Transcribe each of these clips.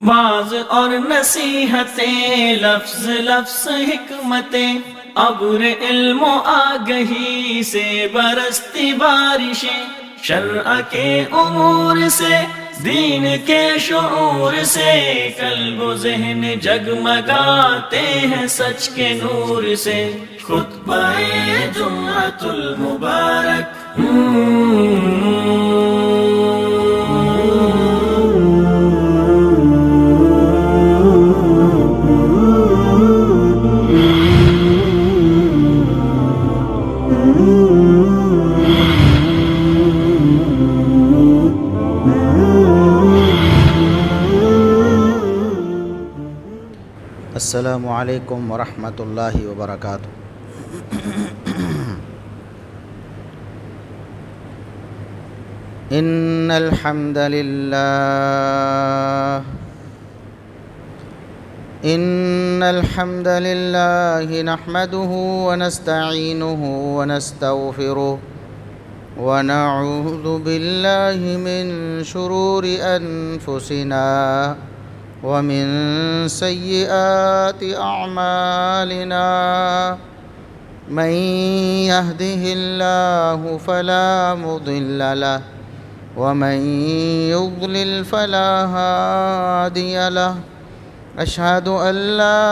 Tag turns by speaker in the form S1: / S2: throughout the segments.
S1: Was اور نصیحتیں، لفظ لفظ حکمتیں، ابر علم و آگہی سے برستی بارشیں، شرع کے امور سے، دین کے شعور سے، قلب و ذہن جگمگاتے ہیں سچ کے نور سے۔ خطبہ جمعۃ المبارک،
S2: السلام علیکم ورحمۃ اللہ وبرکاتہ۔ ان الحمد للہ نحمده ونستعینه ونستغفره ونعوذ باللہ من شرور انفسنا ومن سیئات اعمالنا، من يهده الله فلا مضل له ومن يضلل فلا هادي له، اشهد ان لا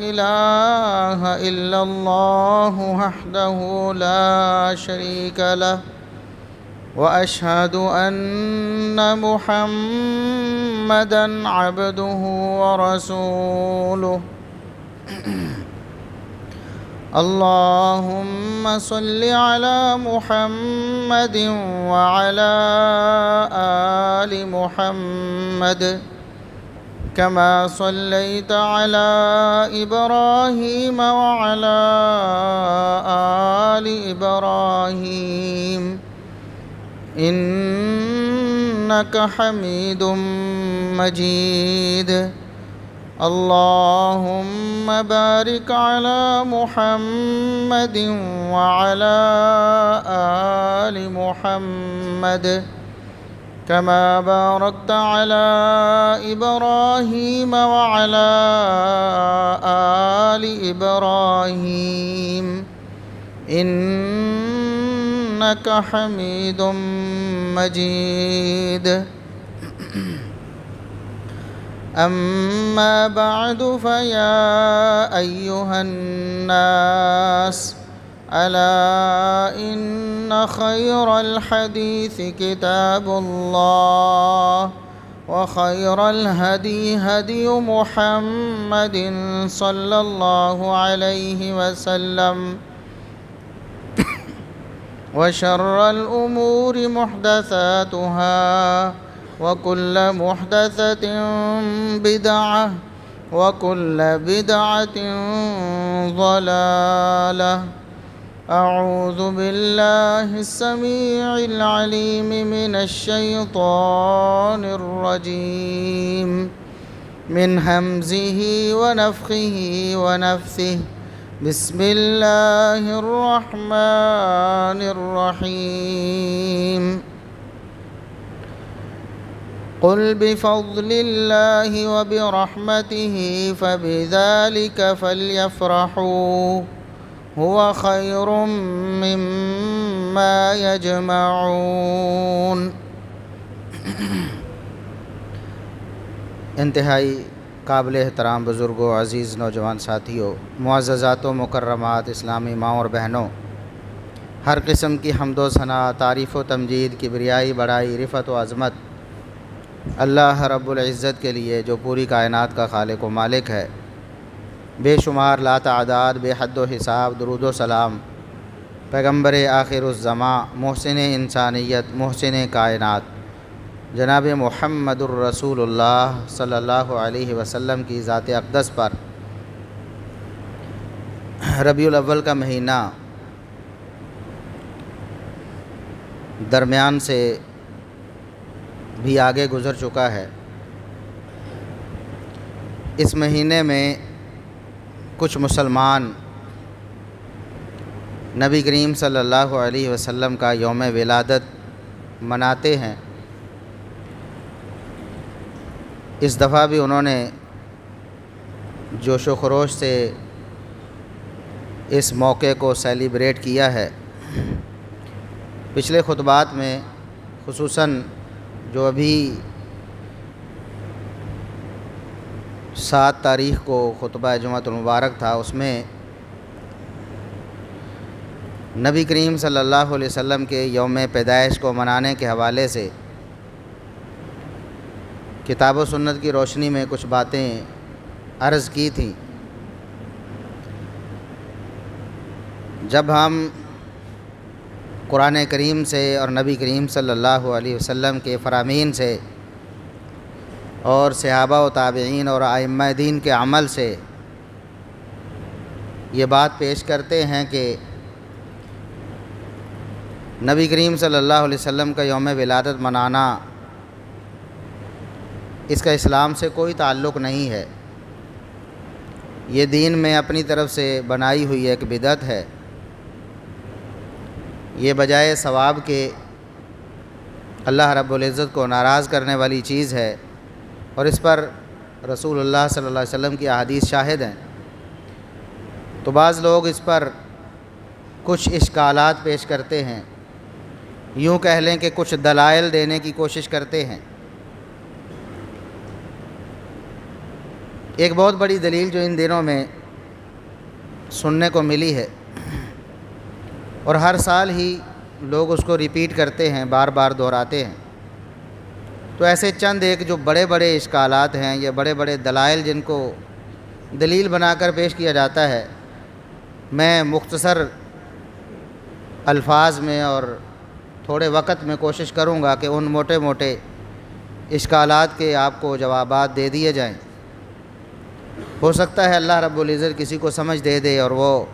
S2: اله الا الله وحده لا شريك له، واشهد ان محمدا عبده ورسوله۔ اللهم صل على محمد وعلى آل محمد كما صليت على إبراهيم وعلى آل إبراهيم إنك حميد مجيد۔ اللهم بارك على محمد وعلى آل محمد كما باركت على إبراهيم وعلى آل إبراهيم إنك حميد مجيد۔ أما بعد، فيا أيها الناس، ألا إن خير الحديث كتاب الله، وخير الهدي هدي محمد صلى الله عليه وسلم، وشر الأمور محدثاتها، وكل محدثة بدعة، وكل بدعة ضلالة۔ أعوذ بالله السميع العليم من الشيطان الرجيم، من همزه ونفخه ونفثه، بسم الله الرحمن الرحيم۔ قل بفضل الله وبرحمته فبذلك فليفرحوا هو خير مما يجمعون۔ انتہائی قابل احترام بزرگوں، عزیز نوجوان ساتھیوں، معززات و مکرمات اسلامی ماں اور بہنوں، ہر قسم کی حمد و ثنا، تعریف و تمجید، کبریائی، بڑائی، رفعت و عظمت اللہ رب العزت کے لیے، جو پوری کائنات کا خالق و مالک ہے۔ بے شمار لا تعداد، بے حد و حساب درود و سلام پیغمبر آخر الزماں، محسن انسانیت، محسن کائنات، جناب محمد الرسول اللہ صلی اللہ علیہ وسلم کی ذات اقدس پر۔ ربیع الاول کا مہینہ درمیان سے بھی آگے گزر چکا ہے۔ اس مہینے میں کچھ مسلمان نبی کریم صلی اللہ علیہ وسلم کا یوم ولادت مناتے ہیں، اس دفعہ بھی انہوں نے جوش و خروش سے اس موقع کو سیلیبریٹ کیا ہے۔ پچھلے خطبات میں خصوصاً جو ابھی 7 تاریخ کو خطبہ جمعۃ المبارک تھا، اس میں نبی کریم صلی اللہ علیہ وسلم کے یوم پیدائش کو منانے کے حوالے سے کتاب و سنت کی روشنی میں کچھ باتیں عرض کی تھیں۔ جب ہم قرآن کریم سے اور نبی کریم صلی اللہ علیہ وسلم کے فرامین سے اور صحابہ و تابعین اور ائمہ دین کے عمل سے یہ بات پیش کرتے ہیں کہ نبی کریم صلی اللہ علیہ وسلم کا یوم ولادت منانا اس کا اسلام سے کوئی تعلق نہیں ہے، یہ دین میں اپنی طرف سے بنائی ہوئی ایک بدعت ہے، یہ بجائے ثواب کے اللہ رب العزت کو ناراض کرنے والی چیز ہے، اور اس پر رسول اللہ صلی اللہ علیہ وسلم کی احادیث شاہد ہیں۔ تو بعض لوگ اس پر کچھ اشکالات پیش کرتے ہیں، یوں کہہ لیں کہ کچھ دلائل دینے کی کوشش کرتے ہیں۔ ایک بہت بڑی دلیل جو ان دنوں میں سننے کو ملی ہے اور ہر سال ہی لوگ اس کو ریپیٹ کرتے ہیں، بار بار دہراتے ہیں، تو ایسے چند ایک جو بڑے بڑے اشکالات ہیں یا بڑے بڑے دلائل جن کو دلیل بنا کر پیش کیا جاتا ہے، میں مختصر الفاظ میں اور تھوڑے وقت میں کوشش کروں گا کہ ان موٹے موٹے اشکالات کے آپ کو جوابات دے دیے جائیں۔ ہو سکتا ہے اللہ رب العزت کسی کو سمجھ دے دے اور وہ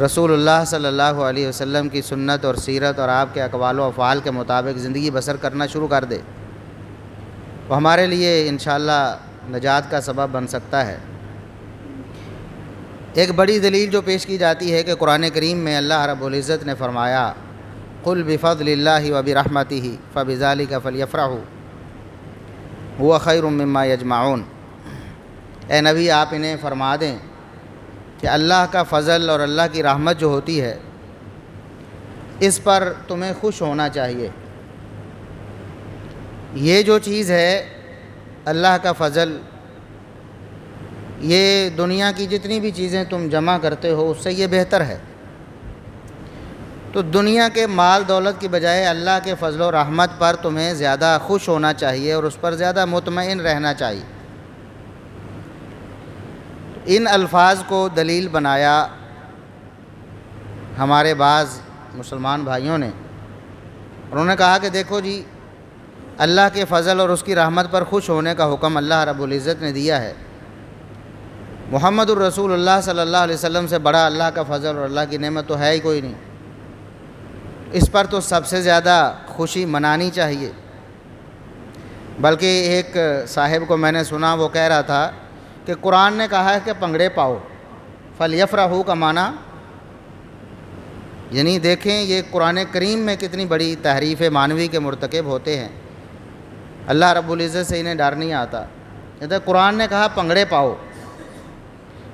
S2: رسول اللہ صلی اللہ علیہ وسلم کی سنت اور سیرت اور آپ کے اقوال و افعال کے مطابق زندگی بسر کرنا شروع کر دے، وہ ہمارے لیے انشاءاللہ نجات کا سبب بن سکتا ہے۔ ایک بڑی دلیل جو پیش کی جاتی ہے کہ قرآن کریم میں اللہ رب العزت نے فرمایا قُلْ بِفَضْلِ اللَّهِ وَبِرَحْمَتِهِ فَبِذَلِكَ فَلْيَفْرَحُوا هُوَ خَيْرٌ مِّمَّا يَجْمَعُونَ۔ اے نبی آپ انہیں فرما دیں کہ اللہ کا فضل اور اللہ کی رحمت جو ہوتی ہے اس پر تمہیں خوش ہونا چاہیے۔ یہ جو چیز ہے اللہ کا فضل، یہ دنیا کی جتنی بھی چیزیں تم جمع کرتے ہو اس سے یہ بہتر ہے، تو دنیا کے مال دولت کی بجائے اللہ کے فضل و رحمت پر تمہیں زیادہ خوش ہونا چاہیے اور اس پر زیادہ مطمئن رہنا چاہیے۔ ان الفاظ کو دلیل بنایا ہمارے بعض مسلمان بھائیوں نے، انہوں نے کہا کہ دیکھو جی، اللہ کے فضل اور اس کی رحمت پر خوش ہونے کا حکم اللہ رب العزت نے دیا ہے، محمد الرسول اللہ صلی اللہ علیہ وسلم سے بڑا اللہ کا فضل اور اللہ کی نعمت تو ہے ہی کوئی نہیں، اس پر تو سب سے زیادہ خوشی منانی چاہیے۔ بلکہ ایک صاحب کو میں نے سنا، وہ کہہ رہا تھا کہ قرآن نے کہا ہے کہ پنگڑے پاؤ، فَلْيَفْرَحُوا کا معنی، یعنی دیکھیں یہ قرآن کریم میں کتنی بڑی تحریف معنوی کے مرتکب ہوتے ہیں، اللہ رب العزت سے انہیں ڈر نہیں آتا۔ کہتے قرآن نے کہا پنگڑے پاؤ،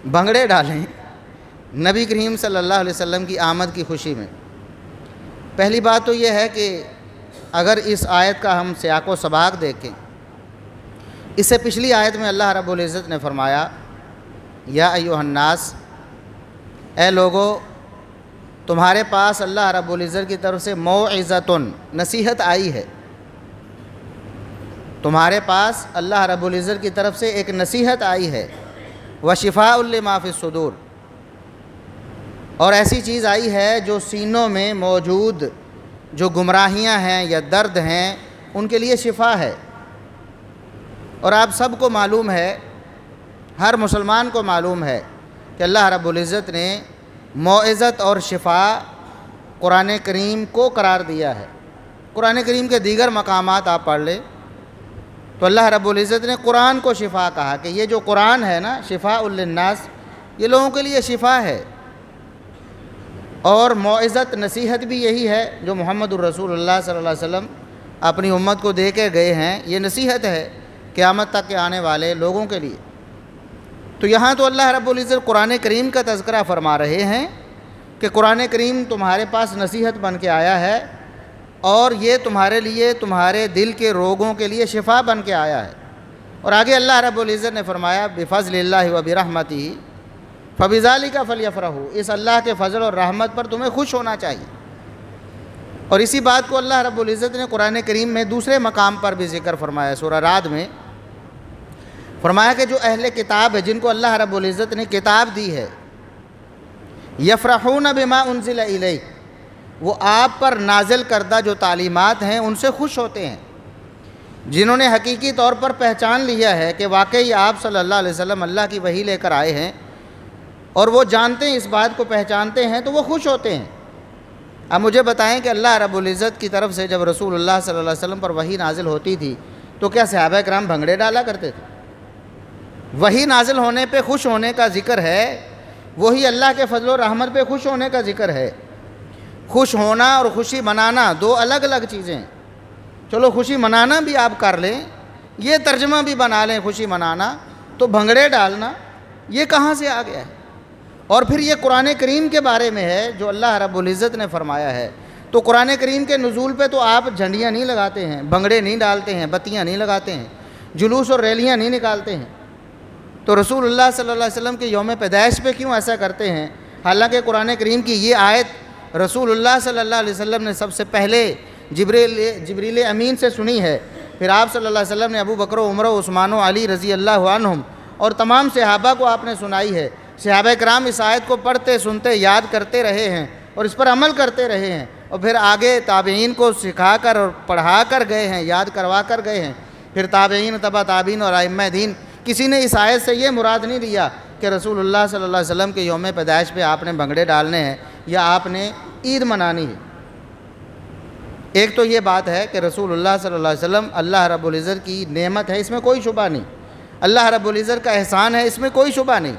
S2: بھنگڑے ڈالیں نبی کریم صلی اللہ علیہ وسلم کی آمد کی خوشی میں۔ پہلی بات تو یہ ہے کہ اگر اس آیت کا ہم سیاق و سباق دیکھیں، اس سے پچھلی آیت میں اللہ رب العزت نے فرمایا یا ایھا الناس، اے لوگو، تمہارے پاس اللہ رب العزت کی طرف سے موعظۃ، نصیحت آئی ہے، تمہارے پاس اللہ رب العزت کی طرف سے ایک نصیحت آئی ہے، وشفاء لما فی الصدور، اور ایسی چیز آئی ہے جو سینوں میں موجود جو گمراہیاں ہیں یا درد ہیں ان کے لیے شفا ہے۔ اور آپ سب کو معلوم ہے، ہر مسلمان کو معلوم ہے کہ اللہ رب العزت نے موعظت اور شفا قرآن کریم کو قرار دیا ہے۔ قرآن کریم کے دیگر مقامات آپ پڑھ لیں تو اللہ رب العزت نے قرآن کو شفا کہا کہ یہ جو قرآن ہے نا، شفاء للناس، یہ لوگوں کے لیے شفا ہے۔ اور موعظت، نصیحت بھی یہی ہے جو محمد الرسول اللہ صلی اللہ علیہ وسلم اپنی امت کو دے کے گئے ہیں، یہ نصیحت ہے قیامت تک کے آنے والے لوگوں کے لیے۔ تو یہاں تو اللہ رب العزت قرآن کریم کا تذکرہ فرما رہے ہیں کہ قرآن کریم تمہارے پاس نصیحت بن کے آیا ہے اور یہ تمہارے لیے تمہارے دل کے روگوں کے لیے شفا بن کے آیا ہے۔ اور آگے اللہ رب العزت نے فرمایا بفضل اللہ و برحمتہ فبذالک فلیفرحوا، اس اللہ کے فضل اور رحمت پر تمہیں خوش ہونا چاہیے۔ اور اسی بات کو اللہ رب العزت نے قرآن کریم میں دوسرے مقام پر بھی ذکر فرمایا، سورہ رعد میں فرمایا کہ جو اہل کتاب ہے، جن کو اللہ رب العزت نے کتاب دی ہے، یفرحون بما انزل الیک، وہ آپ پر نازل کردہ جو تعلیمات ہیں ان سے خوش ہوتے ہیں۔ جنہوں نے حقیقی طور پر پہچان لیا ہے کہ واقعی آپ صلی اللہ علیہ وسلم اللہ کی وحی لے کر آئے ہیں اور وہ جانتے ہیں، اس بات کو پہچانتے ہیں، تو وہ خوش ہوتے ہیں۔ اب مجھے بتائیں کہ اللہ رب العزت کی طرف سے جب رسول اللہ صلی اللہ علیہ وسلم پر وحی نازل ہوتی تھی تو کیا صحابہ کرام بھنگڑے ڈالا کرتے تھے؟ وحی نازل ہونے پہ خوش ہونے کا ذکر ہے، وہی اللہ کے فضل و رحمت پہ خوش ہونے کا ذکر ہے۔ خوش ہونا اور خوشی منانا دو الگ الگ چیزیں ہیں۔ چلو خوشی منانا بھی آپ کر لیں، یہ ترجمہ بھی بنا لیں خوشی منانا، تو بھنگڑے ڈالنا یہ کہاں سے آ گیا ہے؟ اور پھر یہ قرآن کریم کے بارے میں ہے جو اللہ رب العزت نے فرمایا ہے۔ تو قرآن کریم کے نزول پہ تو آپ جھنڈیاں نہیں لگاتے ہیں، بھنگڑے نہیں ڈالتے ہیں، بتیاں نہیں لگاتے ہیں، جلوس اور ریلیاں نہیں نکالتے ہیں۔ تو رسول اللہ صلی اللہ علیہ وسلم کے یوم پیدائش پہ کیوں ایسا کرتے ہیں؟ حالانکہ قرآن کریم کی یہ آیت رسول اللہ صلی اللہ علیہ وسلم نے سب سے پہلے جبریل امین سے سنی ہے، پھر آپ صلی اللہ علیہ وسلم نے ابو بکر و عمر و عثمان و علی رضی اللہ عنہم اور تمام صحابہ کو آپ نے سنائی ہے۔ صحابہ کرام اس آیت کو پڑھتے سنتے یاد کرتے رہے ہیں اور اس پر عمل کرتے رہے ہیں، اور پھر آگے تابعین کو سکھا کر اور پڑھا کر گئے ہیں، یاد کروا کر گئے ہیں۔ پھر تابعین، تبع تابعین اور ائمہ دین، کسی نے اس آیت سے یہ مراد نہیں لیا کہ رسول اللہ صلی اللہ علیہ وسلم کے یوم پیدائش پہ آپ نے بھنگڑے ڈالنے ہیں یا آپ نے عید منانی ہے۔ ایک تو یہ بات ہے کہ رسول اللہ صلی اللہ علیہ وسلم اللہ رب العزت کی نعمت ہے، اس میں کوئی شبہ نہیں، اللہ رب العزت کا احسان ہے، اس میں کوئی شبہ نہیں،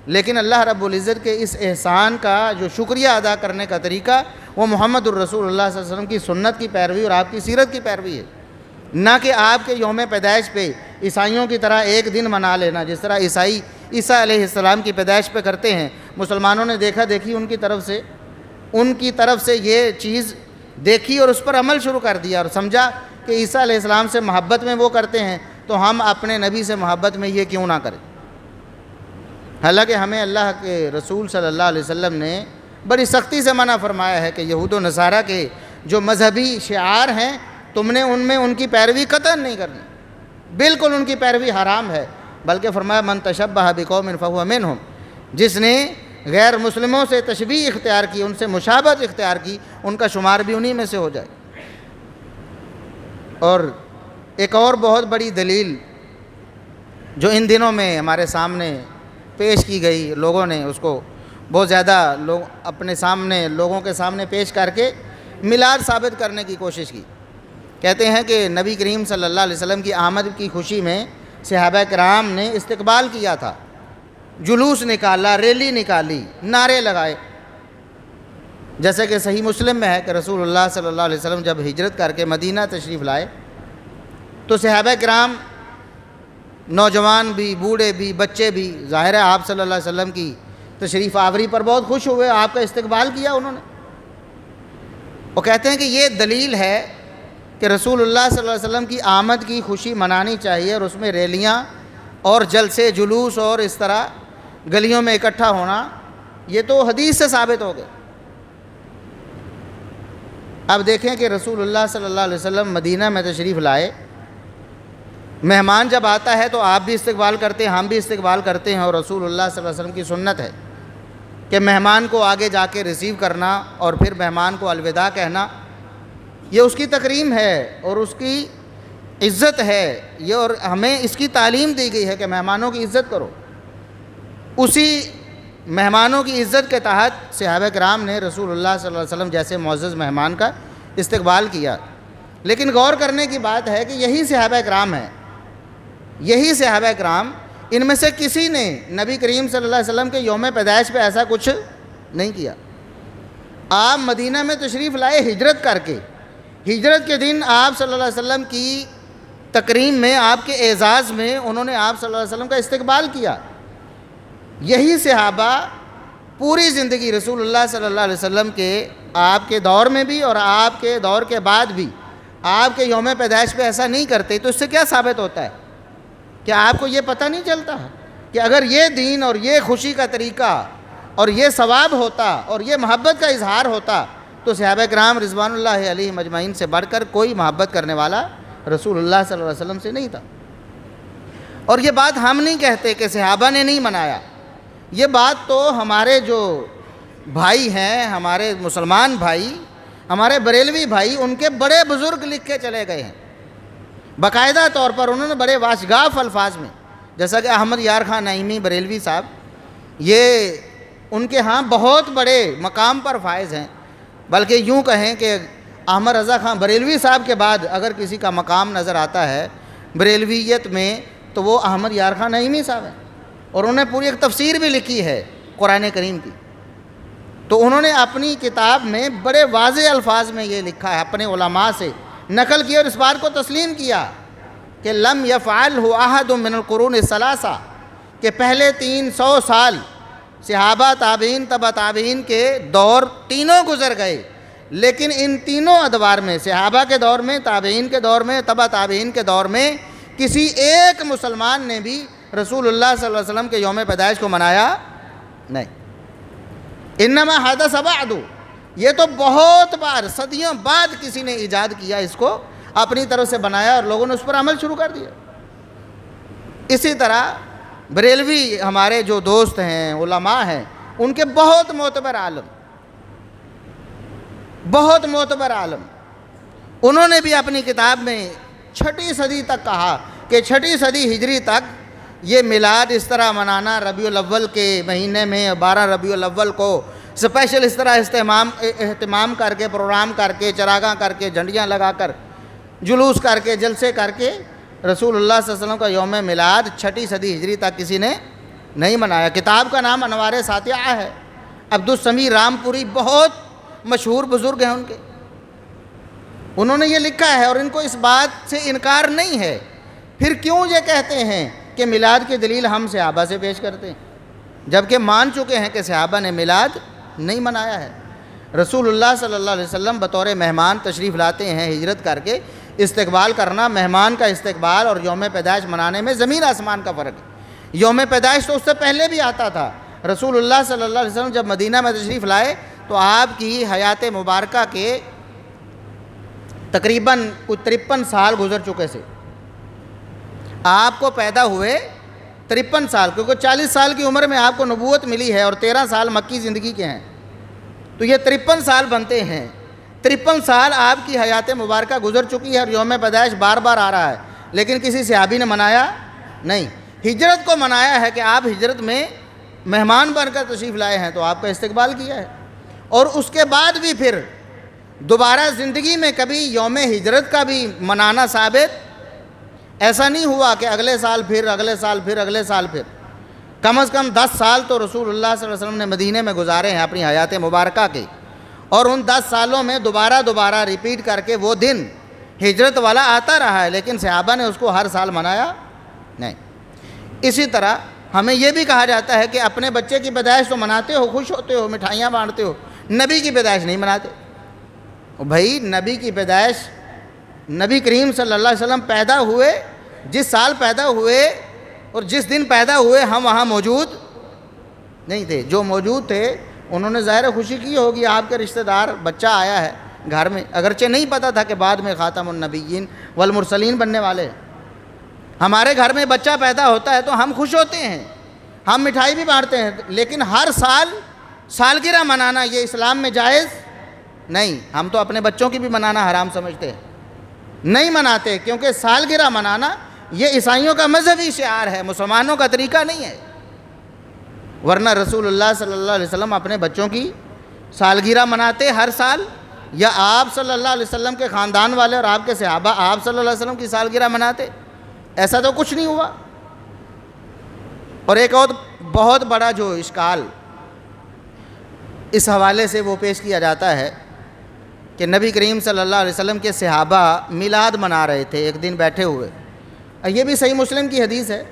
S2: لیکن اللہ رب العزت کے اس احسان کا جو شکریہ ادا کرنے کا طریقہ وہ محمد الرسول اللہ صلی اللہ علیہ وسلم کی سنت کی پیروی اور آپ کی سیرت کی پیروی ہے، نہ کہ آپ کے یوم پیدائش پہ عیسائیوں کی طرح ایک دن منا لینا، جس طرح عیسائی عیسیٰ علیہ السلام کی پیدائش پہ کرتے ہیں۔ مسلمانوں نے دیکھا دیکھی ان کی طرف سے یہ چیز دیکھی اور اس پر عمل شروع کر دیا اور سمجھا کہ عیسیٰ علیہ السلام سے محبت میں وہ کرتے ہیں تو ہم اپنے نبی سے محبت میں یہ کیوں نہ کریں۔ حالانکہ ہمیں اللہ کے رسول صلی اللہ علیہ وسلم نے بڑی سختی سے منع فرمایا ہے کہ یہود و نصارہ کے جو مذہبی شعار ہیں تم نے ان میں ان کی پیروی قطعاً نہیں کرنی، بالکل ان کی پیروی حرام ہے، بلکہ فرمایا من تشبہ بقوم فہو منہم، جس نے غیر مسلموں سے تشبیہ اختیار کی، ان سے مشابہت اختیار کی، ان کا شمار بھی انہی میں سے ہو جائے۔ اور ایک اور بہت بڑی دلیل جو ان دنوں میں ہمارے سامنے پیش کی گئی، لوگوں نے اس کو بہت زیادہ اپنے سامنے لوگوں کے سامنے پیش کر کے میلاد ثابت کرنے کی کوشش کی۔ کہتے ہیں کہ نبی کریم صلی اللہ علیہ وسلم کی آمد کی خوشی میں صحابہ کرام نے استقبال کیا تھا، جلوس نکالا، ریلی نکالی، نعرے لگائے۔ جیسے کہ صحیح مسلم میں ہے کہ رسول اللہ صلی اللہ علیہ وسلم جب ہجرت کر کے مدینہ تشریف لائے تو صحابہ کرام نوجوان بھی، بوڑھے بھی، بچے بھی، ظاہر ہے آپ صلی اللہ علیہ وسلم کی تشریف آوری پر بہت خوش ہوئے، آپ کا استقبال کیا انہوں نے۔ وہ کہتے ہیں کہ یہ دلیل ہے کہ رسول اللہ صلی اللہ علیہ وسلم کی آمد کی خوشی منانی چاہیے، اور اس میں ریلیاں اور جلسے، جلوس اور اس طرح گلیوں میں اکٹھا ہونا یہ تو حدیث سے ثابت ہو گئے۔ اب دیکھیں کہ رسول اللہ صلی اللہ علیہ وسلم مدینہ میں تشریف لائے، مہمان جب آتا ہے تو آپ بھی استقبال کرتے ہیں، ہم بھی استقبال کرتے ہیں، اور رسول اللہ صلی اللہ علیہ وسلم کی سنت ہے کہ مہمان کو آگے جا کے ریسیو کرنا اور پھر مہمان کو الوداع کہنا، یہ اس کی تکریم ہے اور اس کی عزت ہے، یہ اور ہمیں اس کی تعلیم دی گئی ہے کہ مہمانوں کی عزت کرو۔ اسی مہمانوں کی عزت کے تحت صحابہ کرام نے رسول اللہ صلی اللہ علیہ وسلم جیسے معزز مہمان کا استقبال کیا۔ لیکن غور کرنے کی بات ہے کہ یہی صحابہ کرام ہیں، یہی صحابہ کرام، ان میں سے کسی نے نبی کریم صلی اللہ علیہ وسلم کے یوم پیدائش پہ ایسا کچھ نہیں کیا۔ آپ مدینہ میں تشریف لائے ہجرت کر کے، ہجرت کے دن آپ صلی اللہ علیہ وسلم کی تکریم میں، آپ کے اعزاز میں انہوں نے آپ صلی اللہ علیہ وسلم کا استقبال کیا۔ یہی صحابہ پوری زندگی رسول اللہ صلی اللہ علیہ وسلم کے آپ کے دور میں بھی اور آپ کے دور کے بعد بھی آپ کے یوم پیدائش پہ ایسا نہیں کرتے، تو اس سے کیا ثابت ہوتا ہے کہ آپ کو یہ پتہ نہیں چلتا کہ اگر یہ دین اور یہ خوشی کا طریقہ اور یہ ثواب ہوتا اور یہ محبت کا اظہار ہوتا تو صحابہ کرام رضوان اللہ علیہ مجمعین سے بڑھ کر کوئی محبت کرنے والا رسول اللہ صلی اللہ علیہ وسلم سے نہیں تھا۔ اور یہ بات ہم نہیں کہتے کہ صحابہ نے نہیں منایا، یہ بات تو ہمارے جو بھائی ہیں، ہمارے مسلمان بھائی، ہمارے بریلوی بھائی، ان کے بڑے بزرگ لکھ کے چلے گئے ہیں باقاعدہ طور پر۔ انہوں نے بڑے واشگاف الفاظ میں، جیسا کہ احمد یار خان نعیمی بریلوی صاحب، یہ ان کے ہاں بہت بڑے مقام پر فائز ہیں، بلکہ یوں کہیں کہ احمد رضا خان بریلوی صاحب کے بعد اگر کسی کا مقام نظر آتا ہے بریلویت میں تو وہ احمد یار خان نعیمی صاحب ہیں، اور انہوں نے پوری ایک تفسیر بھی لکھی ہے قرآن کریم کی۔ تو انہوں نے اپنی کتاب میں بڑے واضح الفاظ میں یہ لکھا ہے، اپنے علماء سے نقل کیا اور اس بات کو تسلیم کیا کہ لم یفعلہ احد من القرون الثلاثہ، کہ پہلے 300 سال صحابہ، تابعین، تبع تابعین کے دور تینوں گزر گئے، لیکن ان تینوں ادوار میں، صحابہ کے دور میں، تابعین کے دور میں، تبع تابعین کے دور میں، کسی ایک مسلمان نے بھی رسول اللہ صلی اللہ علیہ وسلم کے یوم پیدائش کو منایا نہیں۔ انما حدث بعد، یہ تو بہت بار، صدیوں بعد کسی نے ایجاد کیا، اس کو اپنی طرف سے بنایا اور لوگوں نے اس پر عمل شروع کر دیا۔ اسی طرح بریلوی ہمارے جو دوست ہیں، علماء ہیں، ان کے بہت معتبر عالم، انہوں نے بھی اپنی کتاب میں 6 صدی تک کہا کہ 6 صدی ہجری تک یہ میلاد اس طرح منانا، ربیع الاول کے مہینے میں 12 ربیع الاول کو اسپیشل اس طرح اہتمام کر کے، پروگرام کر کے، چراغاں کر کے، جھنڈیاں لگا کر، جلوس کر کے، جلسے کر کے رسول اللہ صلی اللہ علیہ وسلم کا یوم میلاد 6 صدی ہجری تک کسی نے نہیں منایا۔ کتاب کا نام انوار ساطعہ ہے، عبدالسمیع رامپوری بہت مشہور بزرگ ہیں ان کے، انہوں نے یہ لکھا ہے اور ان کو اس بات سے انکار نہیں ہے۔ پھر کیوں یہ کہتے ہیں کہ میلاد کی دلیل ہم صحابہ سے پیش کرتے ہیں، جبکہ مان چکے ہیں کہ صحابہ نے میلاد نہیں منایا ہے۔ رسول اللہ صلی اللہ علیہ وسلم بطور مہمان تشریف لاتے ہیں ہجرت کر کے، استقبال کرنا، مہمان کا استقبال اور یوم پیدائش منانے میں زمین آسمان کا فرق ہے۔ یوم پیدائش تو اس سے پہلے بھی آتا تھا۔ رسول اللہ صلی اللہ علیہ وسلم جب مدینہ میں تشریف لائے تو آپ کی حیات مبارکہ کے تقریباً 53 سال گزر چکے تھے، آپ کو پیدا ہوئے 53 سال، کیونکہ 40 سال کی عمر میں آپ کو نبوت ملی ہے اور 13 سال مکی زندگی کے ہیں، تو یہ 53 سال بنتے ہیں۔ 53 سال آپ کی حیات مبارکہ گزر چکی ہے اور یوم پیدائش بار بار آ رہا ہے، لیکن کسی صحابی نے منایا نہیں۔ ہجرت کو منایا ہے کہ آپ ہجرت میں مہمان بن کر تشریف لائے ہیں تو آپ کا استقبال کیا ہے، اور اس کے بعد بھی پھر دوبارہ زندگی میں کبھی یوم ہجرت کا بھی منانا ثابت ایسا نہیں ہوا کہ اگلے سال پھر، اگلے سال پھر، اگلے سال پھر۔ کم از کم 10 سال تو رسول اللہ صلی اللہ علیہ وسلم نے مدینے میں گزارے ہیں اپنی حیات مبارکہ کے، اور ان 10 سالوں میں دوبارہ ریپیٹ کر کے وہ دن ہجرت والا آتا رہا ہے، لیکن صحابہ نے اس کو ہر سال منایا نہیں۔ اسی طرح ہمیں یہ بھی کہا جاتا ہے کہ اپنے بچے کی پیدائش تو مناتے ہو، خوش ہوتے ہو، مٹھائیاں بانٹتے ہو، نبی کی پیدائش نہیں مناتے۔ بھائی نبی کی پیدائش، نبی کریم صلی اللہ علیہ وسلم پیدا ہوئے، جس سال پیدا ہوئے اور جس دن پیدا ہوئے ہم وہاں موجود نہیں تھے۔ جو موجود تھے انہوں نے ظاہر خوشی کی ہوگی، آپ کے رشتہ دار بچہ آیا ہے گھر میں، اگرچہ نہیں پتہ تھا کہ بعد میں خاتم النبیین والمرسلین بننے والے ہیں۔ ہمارے گھر میں بچہ پیدا ہوتا ہے تو ہم خوش ہوتے ہیں، ہم مٹھائی بھی بانٹتے ہیں، لیکن ہر سال سالگرہ منانا یہ اسلام میں جائز نہیں۔ ہم تو اپنے بچوں کی بھی منانا حرام سمجھتے ہیں، نہیں مناتے، کیونکہ سالگرہ منانا یہ عیسائیوں کا مذہبی شعار ہے، مسلمانوں کا طریقہ نہیں ہے۔ ورنہ رسول اللہ صلی اللہ علیہ وسلم اپنے بچوں کی سالگرہ مناتے ہر سال، یا آپ صلی اللہ علیہ وسلم کے خاندان والے اور آپ کے صحابہ آپ صلی اللہ علیہ وسلم کی سالگرہ مناتے؟ ایسا تو کچھ نہیں ہوا۔ اور ایک اور بہت بڑا جو اشکال اس حوالے سے وہ پیش کیا جاتا ہے کہ نبی کریم صلی اللہ علیہ وسلم کے صحابہ میلاد منا رہے تھے ایک دن بیٹھے ہوئے، یہ بھی صحیح مسلم کی حدیث ہے.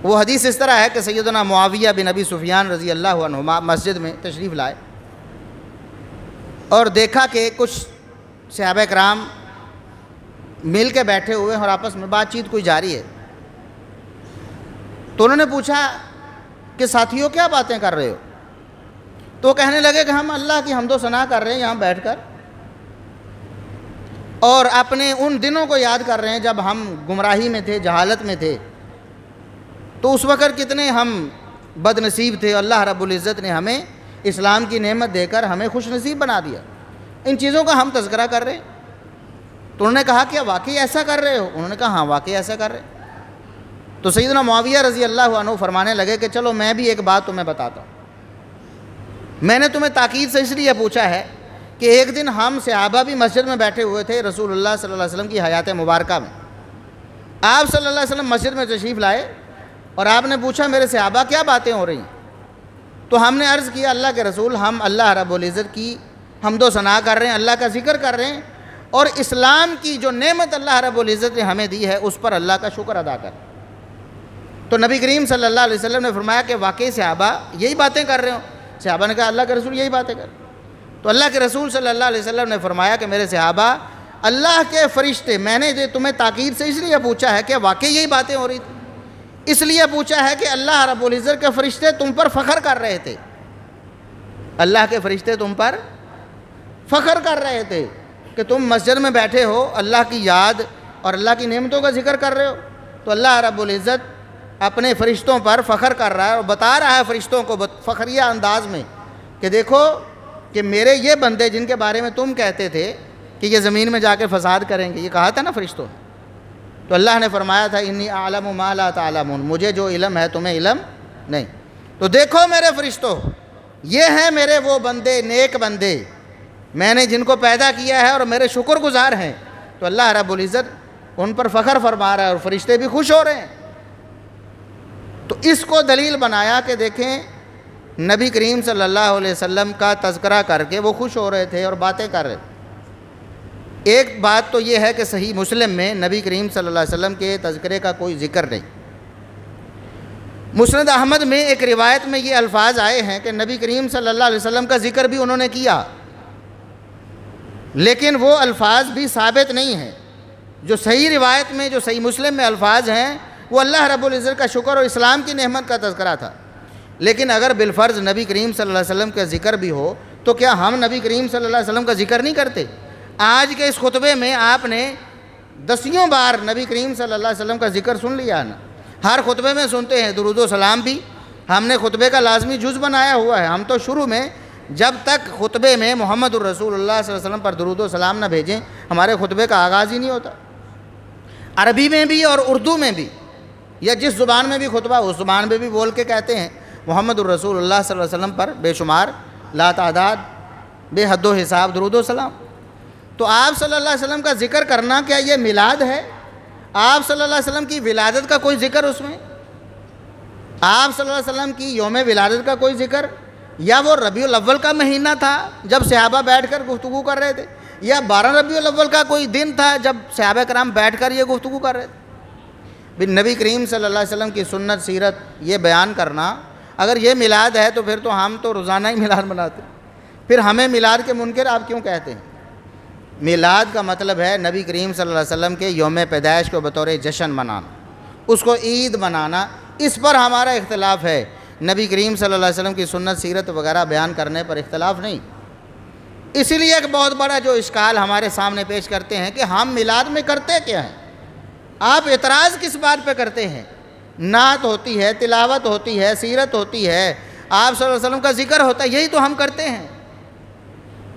S2: وہ حدیث اس طرح ہے کہ سیدنا معاویہ بن ابی سفیان رضی اللہ عنہما مسجد میں تشریف لائے اور دیکھا کہ کچھ صحابہ کرام مل کے بیٹھے ہوئے ہیں اور آپس میں بات چیت کوئی جاری ہے. تو انہوں نے پوچھا کہ ساتھیوں کیا باتیں کر رہے ہو؟ تو کہنے لگے کہ ہم اللہ کی حمد و ثنا کر رہے ہیں یہاں بیٹھ کر، اور اپنے ان دنوں کو یاد کر رہے ہیں جب ہم گمراہی میں تھے، جہالت میں تھے، تو اس وقت کتنے ہم بد نصیب تھے. اللہ رب العزت نے ہمیں اسلام کی نعمت دے کر ہمیں خوش نصیب بنا دیا. ان چیزوں کا ہم تذکرہ کر رہے ہیں. تو انہوں نے کہا کہ واقعی ایسا کر رہے ہو؟ انہوں نے کہا ہاں واقعی ایسا کر رہے ہیں. تو سیدنا معاویہ رضی اللہ عنہ فرمانے لگے کہ چلو میں بھی ایک بات تمہیں بتاتا ہوں. میں نے تمہیں تاکید سے اس لیے پوچھا ہے کہ ایک دن ہم صحابہ بھی مسجد میں بیٹھے ہوئے تھے رسول اللہ صلی اللہ علیہ وسلم کی حیات مبارکہ میں. آپ صلی اللہ علیہ وسلم مسجد میں تشریف لائے اور آپ نے پوچھا میرے صحابہ کیا باتیں ہو رہی ہیں؟ تو ہم نے عرض کیا اللہ کے رسول ہم اللہ رب العزت کی حمد و ثنا کر رہے ہیں، اللہ کا ذکر کر رہے ہیں، اور اسلام کی جو نعمت اللہ رب العزت نے ہمیں دی ہے اس پر اللہ کا شکر ادا کر. تو نبی کریم صلی اللہ علیہ وسلم نے فرمایا کہ واقعی صحابہ یہی باتیں کر رہے ہو؟ صحابہ نے کہا اللہ کے رسول یہی باتیں کر. تو اللہ کے رسول صلی اللہ علیہ وسلم نے فرمایا کہ میرے صحابہ اللہ کے فرشتے، میں نے تمہیں تاکید سے اس لیے پوچھا ہے کہ واقعی یہی باتیں ہو رہی تھیں، اس لیے پوچھا ہے کہ اللہ رب العزت کے فرشتے تم پر فخر کر رہے تھے. اللہ کے فرشتے تم پر فخر کر رہے تھے کہ تم مسجد میں بیٹھے ہو، اللہ کی یاد اور اللہ کی نعمتوں کا ذکر کر رہے ہو. تو اللہ رب العزت اپنے فرشتوں پر فخر کر رہا ہے اور بتا رہا ہے فرشتوں کو فخریہ انداز میں کہ دیکھو کہ میرے یہ بندے جن کے بارے میں تم کہتے تھے کہ یہ زمین میں جا کے فساد کریں گے، یہ کہا تھا نا فرشتوں نے. تو اللہ نے فرمایا تھا انی اعلم ما لا تعلمون، مجھے جو علم ہے تمہیں علم نہیں. تو دیکھو میرے فرشتوں، یہ ہیں میرے وہ بندے، نیک بندے، میں نے جن کو پیدا کیا ہے اور میرے شکر گزار ہیں. تو اللہ رب العزت ان پر فخر فرما رہا ہے اور فرشتے بھی خوش ہو رہے ہیں. تو اس کو دلیل بنایا کہ دیکھیں نبی کریم صلی اللہ علیہ وسلم کا تذکرہ کر کے وہ خوش ہو رہے تھے اور باتیں کر رہے تھے. ایک بات تو یہ ہے کہ صحیح مسلم میں نبی کریم صلی اللہ علیہ وسلم کے تذکرے کا کوئی ذکر نہیں. مسند احمد میں ایک روایت میں یہ الفاظ آئے ہیں کہ نبی کریم صلی اللہ علیہ وسلم کا ذکر بھی انہوں نے کیا، لیکن وہ الفاظ بھی ثابت نہیں ہیں. جو صحیح روایت میں، جو صحیح مسلم میں الفاظ ہیں وہ اللہ رب العزت کا شکر اور اسلام کی نعمت کا تذکرہ تھا. لیکن اگر بالفرض نبی کریم صلی اللہ علیہ وسلم کا ذکر بھی ہو تو کیا ہم نبی کریم صلی اللہ علیہ وسلم کا ذکر نہیں کرتے؟ آج کے اس خطبے میں آپ نے دسیوں بار نبی کریم صلی اللہ علیہ وسلم کا ذکر سن لیا نا. ہر خطبے میں سنتے ہیں. درود و سلام بھی ہم نے خطبے کا لازمی جز بنایا ہوا ہے. ہم تو شروع میں جب تک خطبے میں محمد الرسول اللہ صلی اللہ علیہ وسلم پر درود و سلام نہ بھیجیں ہمارے خطبے کا آغاز ہی نہیں ہوتا. عربی میں بھی اور اردو میں بھی، یا جس زبان میں بھی خطبہ اس زبان میں بھی بول کے کہتے ہیں محمد الرسول اللہ صلی اللہ علیہ وسلم پر بے شمار لا تعداد بے حد و حساب درود و سلام. تو آپ صلی اللہ علیہ وسلم کا ذکر کرنا کیا یہ میلاد ہے؟ آپ صلی اللہ علیہ وسلم کی ولادت کا کوئی ذکر اس میں؟ آپ صلی اللہ علیہ وسلم کی یوم ولادت کا کوئی ذکر؟ یا وہ ربیع الاول کا مہینہ تھا جب صحابہ بیٹھ کر گفتگو کر رہے تھے؟ یا 12 ربیع الاول کا کوئی دن تھا جب صحابہ کرام بیٹھ کر یہ گفتگو کر رہے تھے؟ نبی کریم صلی اللہ علیہ وسلم کی سنت سیرت یہ بیان کرنا اگر یہ میلاد ہے تو پھر تو ہم تو روزانہ ہی میلاد مناتے. پھر ہمیں میلاد کے منکر آپ کیوں کہتے ہیں؟ میلاد کا مطلب ہے نبی کریم صلی اللہ علیہ وسلم کے یوم پیدائش کو بطور جشن منانا، اس کو عید منانا. اس پر ہمارا اختلاف ہے. نبی کریم صلی اللہ علیہ وسلم کی سنت سیرت وغیرہ بیان کرنے پر اختلاف نہیں. اسی لیے ایک بہت بڑا جو اشکال ہمارے سامنے پیش کرتے ہیں کہ ہم میلاد میں کرتے کیا ہیں؟ آپ اعتراض کس بات پہ کرتے ہیں؟ نعت ہوتی ہے، تلاوت ہوتی ہے، سیرت ہوتی ہے، آپ صلی اللہ علیہ وسلم کا ذکر ہوتا ہے، یہی تو ہم کرتے ہیں.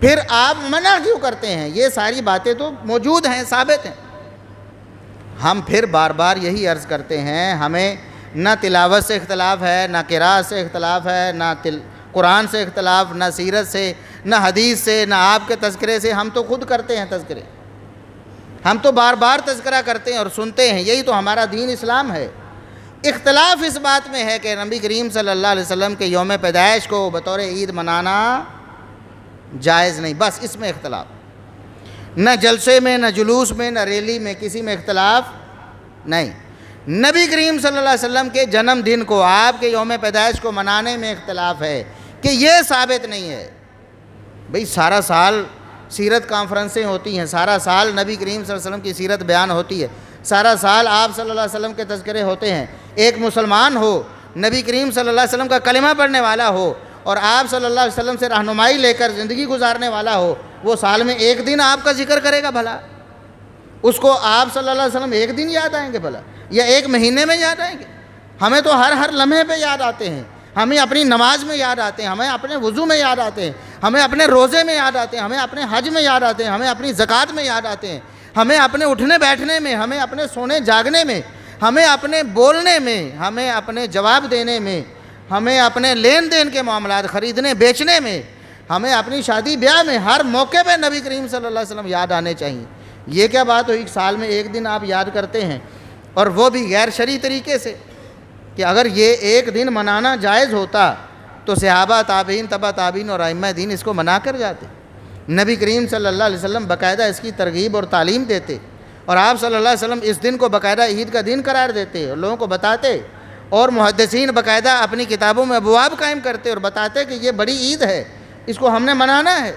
S2: پھر آپ منع کیوں کرتے ہیں؟ یہ ساری باتیں تو موجود ہیں، ثابت ہیں. ہم پھر بار بار یہی عرض کرتے ہیں ہمیں نہ تلاوت سے اختلاف ہے، نہ قراءت سے اختلاف ہے، نہ قرآن سے اختلاف، نہ سیرت سے، نہ حدیث سے، نہ آپ کے تذکرے سے. ہم تو خود کرتے ہیں تذکرے، ہم تو بار بار تذکرہ کرتے ہیں اور سنتے ہیں. یہی تو ہمارا دین اسلام ہے. اختلاف اس بات میں ہے کہ نبی کریم صلی اللہ علیہ وسلم کے یوم پیدائش کو بطور عید منانا جائز نہیں، بس اس میں اختلاف. نہ جلسے میں، نہ جلوس میں، نہ ریلی میں، کسی میں اختلاف نہیں، نبی کریم صلی اللہ علیہ وسلم کے جنم دن کو، آپ کے یوم پیدائش کو منانے میں اختلاف ہے کہ یہ ثابت نہیں ہے۔ بھئی سارا سال سیرت کانفرنسیں ہوتی ہیں، سارا سال نبی کریم صلی اللہ علیہ وسلم کی سیرت بیان ہوتی ہے، سارا سال آپ صلی اللہ علیہ وسلم کے تذکرے ہوتے ہیں۔ ایک مسلمان ہو، نبی کریم صلی اللہ علیہ وسلم کا کلمہ پڑھنے والا ہو اور آپ صلی اللہ علیہ وسلم سے رہنمائی لے کر زندگی گزارنے والا ہو، وہ سال میں ایک دن آپ کا ذکر کرے گا بھلا؟ اس کو آپ صلی اللہ علیہ وسلم ایک دن یاد آئیں گے بھلا، یا ایک مہینے میں یاد آئیں گے؟ ہمیں تو ہر لمحے پہ یاد آتے ہیں، ہمیں اپنی نماز میں یاد آتے ہیں، ہمیں اپنے وضو میں یاد آتے ہیں، ہمیں اپنے روزے میں یاد آتے ہیں، ہمیں اپنے حج میں یاد آتے ہیں، ہمیں اپنی زکوٰۃ میں یاد آتے ہیں، ہمیں اپنے اٹھنے بیٹھنے میں، ہمیں اپنے سونے جاگنے میں، ہمیں اپنے بولنے میں، ہمیں اپنے جواب دینے میں، ہمیں اپنے لین دین کے معاملات خریدنے بیچنے میں، ہمیں اپنی شادی بیاہ میں، ہر موقع پہ نبی کریم صلی اللہ علیہ وسلم یاد آنے چاہیے۔ یہ کیا بات ہوئی سال میں ایک دن آپ یاد کرتے ہیں، اور وہ بھی غیر شرعی طریقے سے؟ کہ اگر یہ ایک دن منانا جائز ہوتا تو صحابہ، تابعین، تبع تابعین اور ائمہ دین اس کو منا کر جاتے۔ نبی کریم صلی اللہ علیہ وسلم باقاعدہ اس کی ترغیب اور تعلیم دیتے، اور آپ صلی اللہ علیہ وسلم اس دن کو باقاعدہ عید کا دن قرار دیتے اور لوگوں کو بتاتے، اور محدثین باقاعدہ اپنی کتابوں میں ابواب قائم کرتے اور بتاتے کہ یہ بڑی عید ہے، اس کو ہم نے منانا ہے۔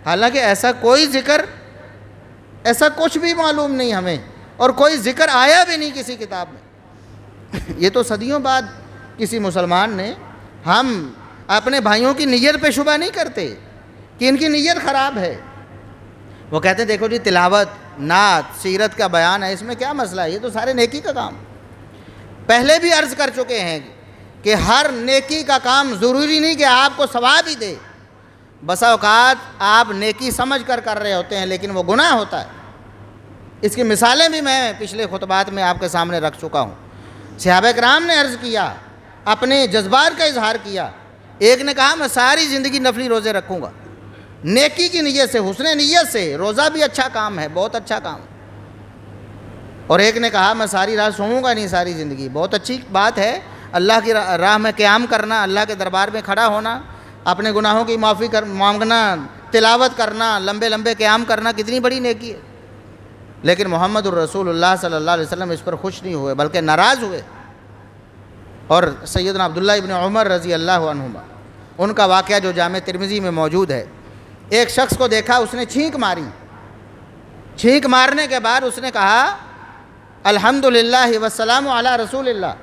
S2: حالانکہ ایسا کوئی ذکر، ایسا کچھ بھی معلوم نہیں ہمیں، اور کوئی ذکر آیا بھی نہیں کسی کتاب میں۔ یہ تو صدیوں بعد کسی مسلمان نے، ہم اپنے بھائیوں کی نیت پہ شبہ نہیں کرتے کہ ان کی نیت خراب ہے۔ وہ کہتے ہیں دیکھو جی تلاوت، نعت، سیرت کا بیان ہے، اس میں کیا مسئلہ ہے، یہ تو سارے نیکی کا کام۔ پہلے بھی عرض کر چکے ہیں کہ ہر نیکی کا کام ضروری نہیں کہ آپ کو ثواب ہی دے، بسا اوقات آپ نیکی سمجھ کر رہے ہوتے ہیں لیکن وہ گناہ ہوتا ہے۔ اس کی مثالیں بھی میں پچھلے خطبات میں آپ کے سامنے رکھ چکا ہوں۔ صحابہ کرام نے عرض کیا، اپنے جذبات کا اظہار کیا۔ ایک نے کہا میں ساری زندگی نفلی روزے رکھوں گا، نیکی کی نیت سے، حسن نیت سے، روزہ بھی اچھا کام ہے، بہت اچھا کام۔ اور ایک نے کہا میں ساری رات سوؤں گا نہیں ساری زندگی، بہت اچھی بات ہے، اللہ کی راہ میں قیام کرنا، اللہ کے دربار میں کھڑا ہونا، اپنے گناہوں کی معافی مانگنا، تلاوت کرنا، لمبے لمبے قیام کرنا، کتنی بڑی نیکی ہے۔ لیکن محمد الرسول اللہ صلی اللہ علیہ وسلم اس پر خوش نہیں ہوئے بلکہ ناراض ہوئے۔ اور سیدنا عبداللہ ابن عمر رضی اللہ عنہما، ان کا واقعہ جو جامع ترمذی میں موجود ہے، ایک شخص کو دیکھا، اس نے چھینک ماری، چھینک مارنے کے بعد اس نے کہا الحمدللہ والسلام علی رسول اللہ،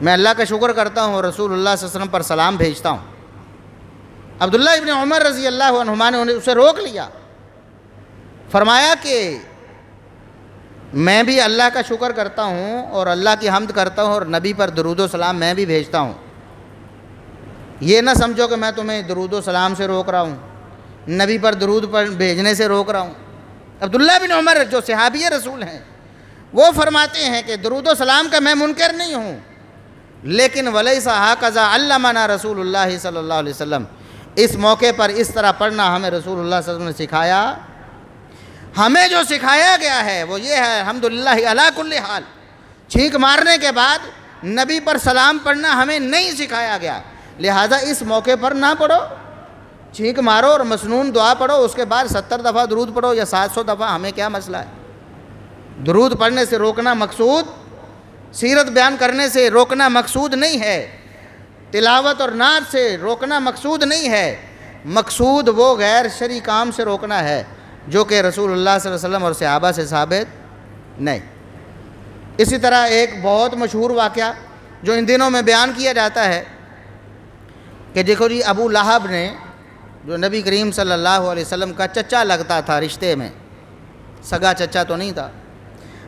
S2: میں اللہ کا شکر کرتا ہوں اور رسول اللہ صلی اللہ علیہ وسلم پر سلام بھیجتا ہوں۔ عبداللہ ابن عمر رضی اللہ عنہما نے اسے روک لیا، فرمایا کہ میں بھی اللہ کا شکر کرتا ہوں اور اللہ کی حمد کرتا ہوں اور نبی پر درود و سلام میں بھی بھیجتا ہوں، یہ نہ سمجھو کہ میں تمہیں درود و سلام سے روک رہا ہوں، نبی پر درود پر بھیجنے سے روک رہا ہوں۔ عبداللہ بن عمر جو صحابی رسول ہیں وہ فرماتے ہیں کہ درود و سلام کا میں منکر نہیں ہوں، لیکن ولیس ہاکذا علمنا رسول اللہ صلی اللہ علیہ وسلم، اس موقع پر اس طرح پڑھنا ہمیں رسول اللہ صلی اللہ علیہ وسلم نے سکھایا۔ ہمیں جو سکھایا گیا ہے وہ یہ ہے الحمدللہ علی کل حال، چھینک مارنے کے بعد نبی پر سلام پڑھنا ہمیں نہیں سکھایا گیا، لہذا اس موقع پر نہ پڑھو، چھینک مارو اور مسنون دعا پڑھو، اس کے بعد 70 دفعہ درود پڑھو یا 700 دفعہ، ہمیں کیا مسئلہ ہے۔ درود پڑھنے سے روکنا مقصود، سیرت بیان کرنے سے روکنا مقصود نہیں ہے، تلاوت اور نعت سے روکنا مقصود نہیں ہے، مقصود وہ غیر شرعی کام سے روکنا ہے جو کہ رسول اللہ صلی اللہ علیہ وسلم اور صحابہ سے ثابت نہیں۔ اسی طرح ایک بہت مشہور واقعہ جو ان دنوں میں بیان کیا جاتا ہے کہ دیکھو جی ابو لہب نے، جو نبی کریم صلی اللہ علیہ وسلم کا چچا لگتا تھا، رشتے میں سگا چچا تو نہیں تھا،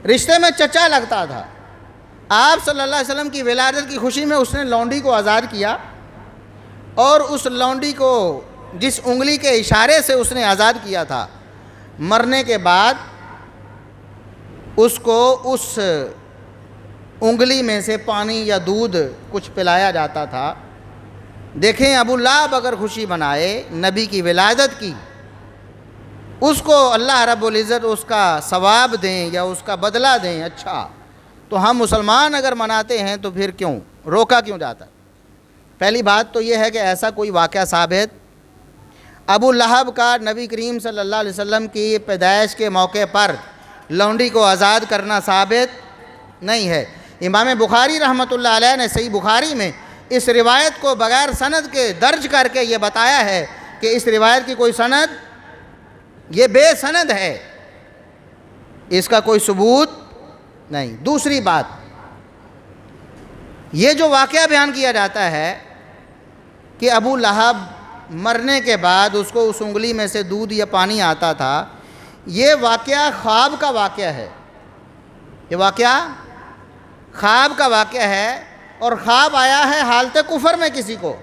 S2: رشتے میں چچا لگتا تھا، آپ صلی اللہ علیہ وسلم کی ولادت کی خوشی میں اس نے لونڈی کو آزاد کیا، اور اس لونڈی کو جس انگلی کے اشارے سے اس نے آزاد کیا تھا، مرنے کے بعد اس کو اس انگلی میں سے پانی یا دودھ کچھ پلایا جاتا تھا۔ دیکھیں ابو لہب اگر خوشی منائے نبی کی ولادت کی، اس کو اللہ رب العزت اس کا ثواب دیں یا اس کا بدلہ دیں، اچھا، تو ہم مسلمان اگر مناتے ہیں تو پھر کیوں روکا کیوں جاتا؟ پہلی بات تو یہ ہے کہ ایسا کوئی واقعہ ثابت ابو لہب کا نبی کریم صلی اللہ علیہ وسلم کی پیدائش کے موقع پر لونڈی کو آزاد کرنا ثابت نہیں ہے۔ امام بخاری رحمۃ اللہ علیہ نے صحیح بخاری میں اس روایت کو بغیر سند کے درج کر کے یہ بتایا ہے کہ اس روایت کی کوئی سند، یہ بے سند ہے، اس کا کوئی ثبوت نہیں۔ دوسری بات، یہ جو واقعہ بیان کیا جاتا ہے کہ ابو لہب مرنے کے بعد اس کو اس انگلی میں سے دودھ یا پانی آتا تھا، یہ واقعہ خواب کا واقعہ ہے۔ یہ واقعہ خواب کا واقعہ ہے، اور خواب آیا ہے حالت کفر میں کسی کو۔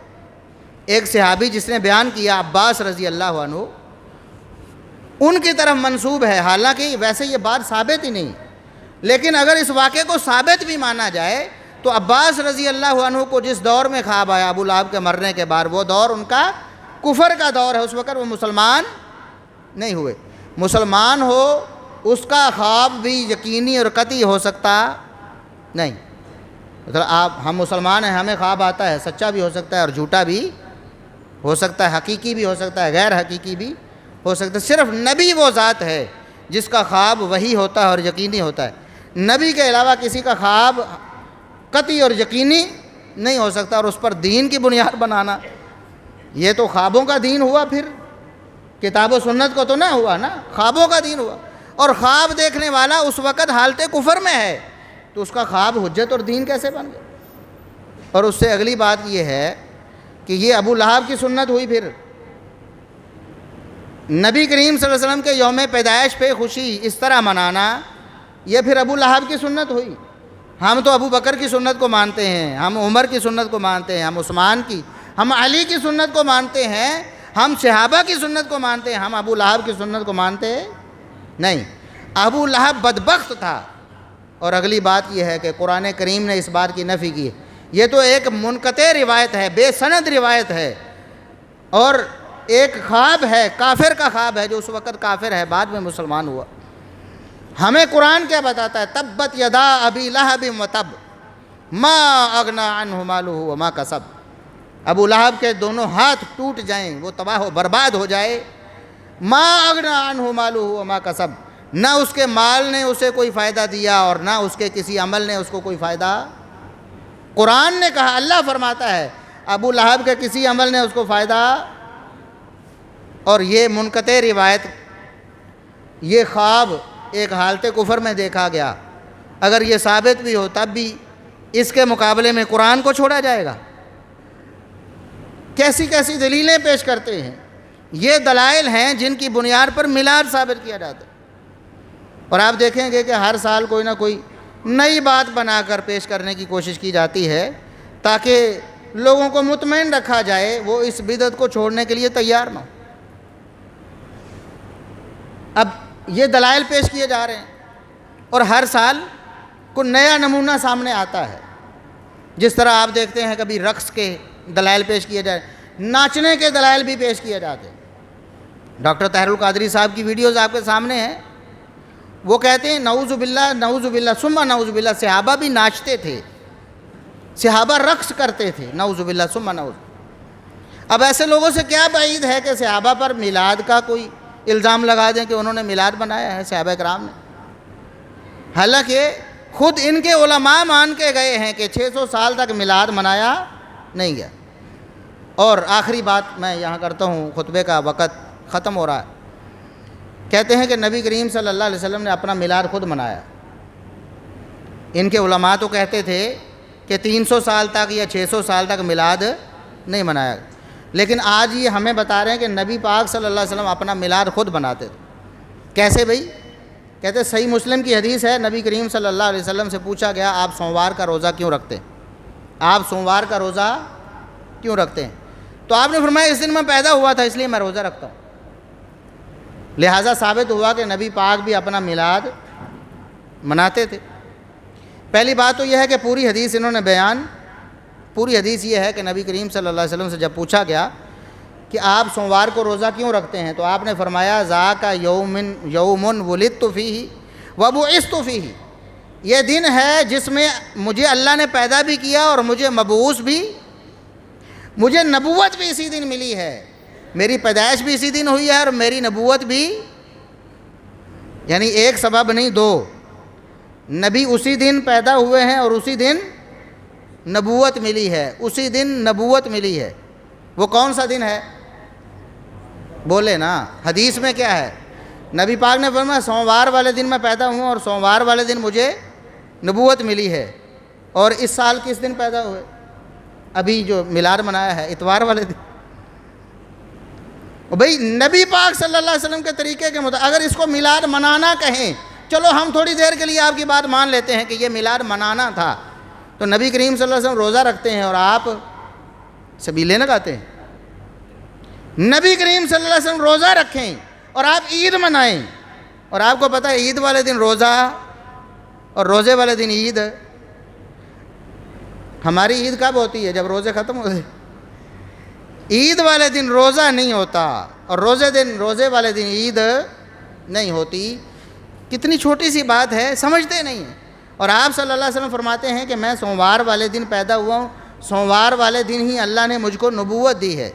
S2: ایک صحابی جس نے بیان کیا، عباس رضی اللہ عنہ، ان کی طرف منسوب ہے، حالانکہ ویسے یہ بات ثابت ہی نہیں، لیکن اگر اس واقعے کو ثابت بھی مانا جائے تو عباس رضی اللہ عنہ کو جس دور میں خواب آیا ابو لہب کے مرنے کے بعد، وہ دور ان کا کفر کا دور ہے، اس وقت وہ مسلمان نہیں ہوئے۔ مسلمان ہو اس کا خواب بھی یقینی اور قطعی ہو سکتا نہیں۔ مطلب ہم مسلمان ہیں، ہمیں خواب آتا ہے، سچا بھی ہو سکتا ہے اور جھوٹا بھی ہو سکتا ہے، حقیقی بھی ہو سکتا ہے، غیر حقیقی بھی ہو سکتا ہے۔ صرف نبی وہ ذات ہے جس کا خواب وہی ہوتا ہے اور یقینی ہوتا ہے۔ نبی کے علاوہ کسی کا خواب قطعی اور یقینی نہیں ہو سکتا، اور اس پر دین کی بنیاد بنانا، یہ تو خوابوں کا دین ہوا، پھر کتاب و سنت کو تو نہ ہوا نا، خوابوں کا دین ہوا۔ اور خواب دیکھنے والا اس وقت حالت کفر میں ہے تو اس کا خواب حجت اور دین کیسے بن گیا؟ اور اس سے اگلی بات یہ ہے کہ یہ ابو لہب کی سنت ہوئی۔ پھر نبی کریم صلی اللہ علیہ وسلم کے یوم پیدائش پہ خوشی اس طرح منانا، یہ پھر ابو لہب کی سنت ہوئی۔ ہم تو ابو بکر کی سنت کو مانتے ہیں، ہم عمر کی سنت کو مانتے ہیں، ہم عثمان کی، ہم علی کی سنت کو مانتے ہیں، ہم صحابہ کی سنت کو مانتے ہیں، ہم ابو لہب کی سنت کو مانتے نہیں۔ ابو لہب بدبخت تھا۔ اور اگلی بات یہ ہے کہ قرآن کریم نے اس بات کی نفی کی ہے۔ یہ تو ایک منقطع روایت ہے، بے سند روایت ہے، اور ایک خواب ہے، کافر کا خواب ہے، جو اس وقت کافر ہے، بعد میں مسلمان ہوا۔ ہمیں قرآن کیا بتاتا ہے؟ تبت یدا ابی لہب وتب ما اغنی عنہ مالہ وما کسب۔ ابو لہب کے دونوں ہاتھ ٹوٹ جائیں، وہ تباہ و برباد ہو جائے۔ ما اغنی عنہ مالہ وما کسب، نہ اس کے مال نے اسے کوئی فائدہ دیا اور نہ اس کے کسی عمل نے اس کو کوئی فائدہ۔ قرآن نے کہا، اللہ فرماتا ہے ابو لہب کے کسی عمل نے اس کو فائدہ۔ اور یہ منقطع روایت، یہ خواب ایک حالت کفر میں دیکھا گیا، اگر یہ ثابت بھی ہو تب بھی اس کے مقابلے میں قرآن کو چھوڑا جائے گا؟ کیسی کیسی دلیلیں پیش کرتے ہیں۔ یہ دلائل ہیں جن کی بنیاد پر میلاد ثابت کیا جاتا ہے۔ اور آپ دیکھیں گے کہ ہر سال کوئی نہ کوئی نئی بات بنا کر پیش کرنے کی کوشش کی جاتی ہے تاکہ لوگوں کو مطمئن رکھا جائے، وہ اس بدعت کو چھوڑنے کے لیے تیار نہ ہو۔ اب یہ دلائل پیش کیے جا رہے ہیں اور ہر سال کوئی نیا نمونہ سامنے آتا ہے۔ جس طرح آپ دیکھتے ہیں کبھی رقص کے دلائل پیش کیے جائے، ناچنے کے دلائل بھی پیش کیے جاتے ہیں۔ ڈاکٹر طاہر القادری صاحب کی ویڈیوز آپ کے سامنے ہیں، وہ کہتے ہیں نعوذ باللہ ثم نعوذ باللہ، صحابہ بھی ناچتے تھے، صحابہ رقص کرتے تھے، نعوذ باللہ ثم نعوذ۔ اب ایسے لوگوں سے کیا بعید ہے کہ صحابہ پر میلاد کا کوئی الزام لگا دیں کہ انہوں نے میلاد بنایا ہے، صحابہ کرام نے؟ حالانکہ خود ان کے علماء مان کے گئے ہیں کہ 600 سال تک میلاد منایا نہیں گیا۔ اور آخری بات میں یہاں کرتا ہوں، خطبے کا وقت ختم ہو رہا ہے۔ کہتے ہیں کہ نبی کریم صلی اللہ علیہ وسلم نے اپنا میلاد خود منایا۔ ان کے علماء تو کہتے تھے کہ 300 سال تک یا 600 سال تک میلاد نہیں منایا، لیکن آج یہ ہمیں بتا رہے ہیں کہ نبی پاک صلی اللہ علیہ وسلم اپنا میلاد خود بناتے تھے۔ کیسے بھئی؟ کہتے صحیح مسلم کی حدیث ہے، نبی کریم صلی اللہ علیہ وسلم سے پوچھا گیا آپ سوموار کا روزہ کیوں رکھتے ہیں؟ آپ سوموار کا روزہ کیوں رکھتے ہیں؟ تو آپ نے فرمایا اس دن میں پیدا ہوا تھا اس لیے میں روزہ رکھتا ہوں۔ لہٰذا ثابت ہوا کہ نبی پاک بھی اپنا میلاد مناتے تھے۔ پہلی بات تو یہ ہے کہ پوری حدیث انہوں نے پوری حدیث یہ ہے کہ نبی کریم صلی اللہ علیہ وسلم سے جب پوچھا گیا کہ آپ سوموار کو روزہ کیوں رکھتے ہیں تو آپ نے فرمایا ذاک یوم ولدت فیہ وبعثت فیہ، یہ دن ہے جس میں مجھے اللہ نے پیدا بھی کیا اور مجھے مبعوث بھی، مجھے نبوت بھی اسی دن ملی ہے، میری پیدائش بھی اسی دن ہوئی ہے اور میری نبوت بھی یعنی ایک سبب نہیں دو، نبی اسی دن پیدا ہوئے ہیں اور اسی دن نبوت ملی ہے، اسی دن نبوت ملی ہے۔ وہ کون سا دن ہے؟ بولے نا، حدیث میں کیا ہے؟ نبی پاک نے فرمایا سوموار والے دن میں پیدا ہوں اور سوموار والے دن مجھے نبوت ملی ہے۔ اور اس سال کس دن پیدا ہوئے؟ ابھی جو میلاد منایا ہے اتوار والے دن۔ بھئی نبی پاک صلی اللہ علیہ وسلم کے طریقے کے مطابق اگر اس کو میلاد منانا کہیں، چلو ہم تھوڑی دیر کے لیے آپ کی بات مان لیتے ہیں کہ یہ میلاد منانا تھا، تو نبی کریم صلی اللہ علیہ وسلم روزہ رکھتے ہیں اور آپ سبیلیں لگاتے ہیں۔ نبی کریم صلی اللہ علیہ وسلم روزہ رکھیں اور آپ عید منائیں، اور آپ کو پتہ ہے عید والے دن روزہ اور روزے والے دن عید۔ ہماری عید کب ہوتی ہے؟ جب روزے ختم ہوتے۔ عید والے دن روزہ نہیں ہوتا اور روزے والے دن عید نہیں ہوتی۔ کتنی چھوٹی سی بات ہے، سمجھتے نہیں ہیں۔ اور آپ صلی اللہ علیہ وسلم فرماتے ہیں کہ میں سوموار والے دن پیدا ہوا ہوں، سوموار والے دن ہی اللہ نے مجھ کو نبوت دی ہے۔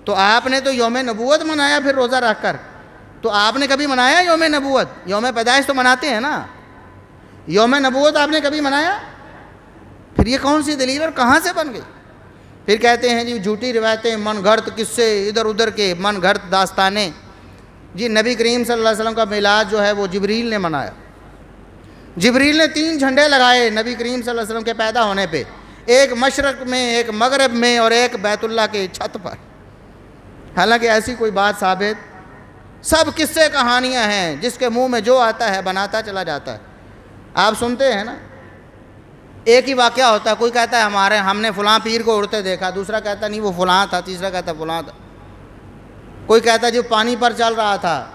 S2: تو آپ نے تو یوم نبوت منایا پھر روزہ رکھ کر، تو آپ نے کبھی منایا یوم نبوت؟ یوم پیدائش تو مناتے ہیں نا، یوم نبوت آپ نے کبھی منایا؟ پھر یہ کون سی دلیل اور کہاں سے بن گئی؟ پھر کہتے ہیں جی جھوٹی روایتیں، من گھڑت قصے، ادھر ادھر کے من گھڑت داستانیں۔ جی نبی کریم صلی اللہ علیہ وسلم کا میلاد جو ہے وہ جبریل نے منایا۔ جبریل نے 3 جھنڈے لگائے نبی کریم صلی اللہ علیہ وسلم کے پیدا ہونے پہ، ایک مشرق میں، ایک مغرب میں اور ایک بیت اللہ کے چھت پر۔ حالانکہ ایسی کوئی بات ثابت، سب قصے کہانیاں ہیں، جس کے منہ میں جو آتا ہے بناتا چلا جاتا ہے۔ آپ سنتے ہیں نا، ایک ہی واقعہ ہوتا ہے، کوئی کہتا ہے ہم نے فلاں پیر کو اڑتے دیکھا، دوسرا کہتا نہیں وہ فلاں تھا، تیسرا کہتا فلاں تھا، کوئی کہتا ہے جو پانی پر چل رہا تھا،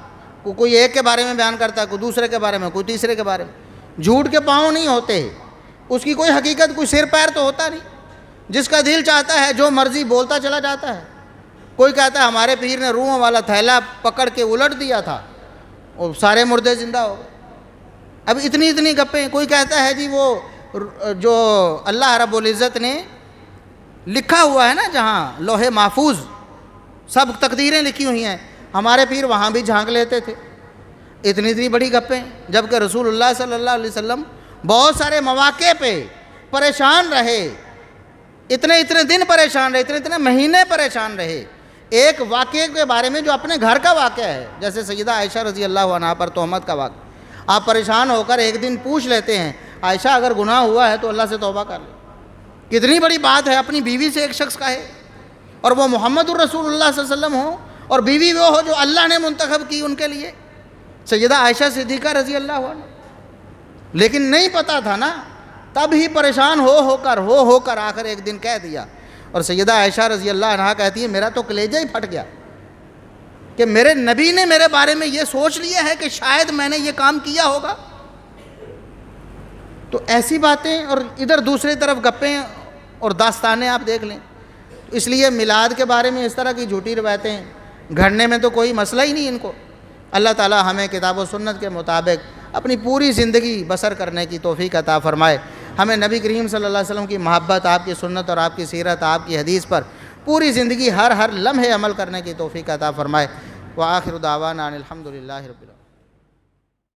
S2: کوئی ایک کے بارے میں بیان کرتا ہے، کوئی دوسرے کے بارے میں، کوئی تیسرے کے بارے میں۔ جھوٹ کے پاؤں نہیں ہوتے، اس کی کوئی حقیقت، کوئی سر پیر تو ہوتا نہیں، جس کا دل چاہتا ہے جو مرضی بولتا چلا جاتا ہے۔ کوئی کہتا ہے ہمارے پیر نے روحوں والا تھیلا پکڑ کے الٹ دیا تھا اور سارے مردے زندہ ہو گئے۔ اب اتنی گپیں۔ کوئی کہتا ہے جی وہ جو اللہ رب العزت نے لکھا ہوا ہے نا، جہاں لوح محفوظ سب تقدیریں لکھی ہوئی ہیں، ہمارے پیر وہاں بھی جھانک لیتے تھے۔ اتنی بڑی گپیں، جبکہ رسول اللہ صلی اللہ علیہ وسلم بہت سارے مواقع پہ پریشان رہے، اتنے دن پریشان رہے، اتنے مہینے پریشان رہے۔ ایک واقعے کے بارے میں جو اپنے گھر کا واقعہ ہے، جیسے سیدہ عائشہ رضی اللہ عنہا پر تہمت کا واقعہ، آپ پریشان ہو کر ایک دن پوچھ لیتے ہیں عائشہ اگر گناہ ہوا ہے تو اللہ سے توبہ کر لے۔ کتنی بڑی بات ہے اپنی بیوی سے ایک شخص کہے، اور وہ محمد الرسول اللہ صلی اللہ علیہ وسلم ہو، اور بیوی وہ ہو جو اللہ نے منتخب کی ان کے لیے، سیدہ عائشہ صدیقہ رضی اللہ عنہ۔ لیکن نہیں پتہ تھا نا، تب ہی پریشان ہو کر آخر ایک دن کہہ دیا۔ اور سیدہ عائشہ رضی اللہ عنہ کہتی ہے میرا تو کلیجہ ہی پھٹ گیا کہ میرے نبی نے میرے بارے میں یہ سوچ لیا ہے کہ شاید میں نے یہ کام کیا ہوگا۔ تو ایسی باتیں، اور ادھر دوسری طرف گپیں اور داستانیں آپ دیکھ لیں۔ اس لیے میلاد کے بارے میں اس طرح کی جھوٹی روایتیں گھڑنے میں تو کوئی مسئلہ ہی نہیں ان کو۔ اللہ تعالی ہمیں کتاب و سنت کے مطابق اپنی پوری زندگی بسر کرنے کی توفیق عطا فرمائے۔ ہمیں نبی کریم صلی اللہ علیہ وسلم کی محبت، آپ کی سنت اور آپ کی سیرت، آپ کی حدیث پر پوری زندگی ہر لمحے عمل کرنے کی توفیق عطا فرمائے۔ وآخر دعوانا ان الحمد للہ رب العالمین۔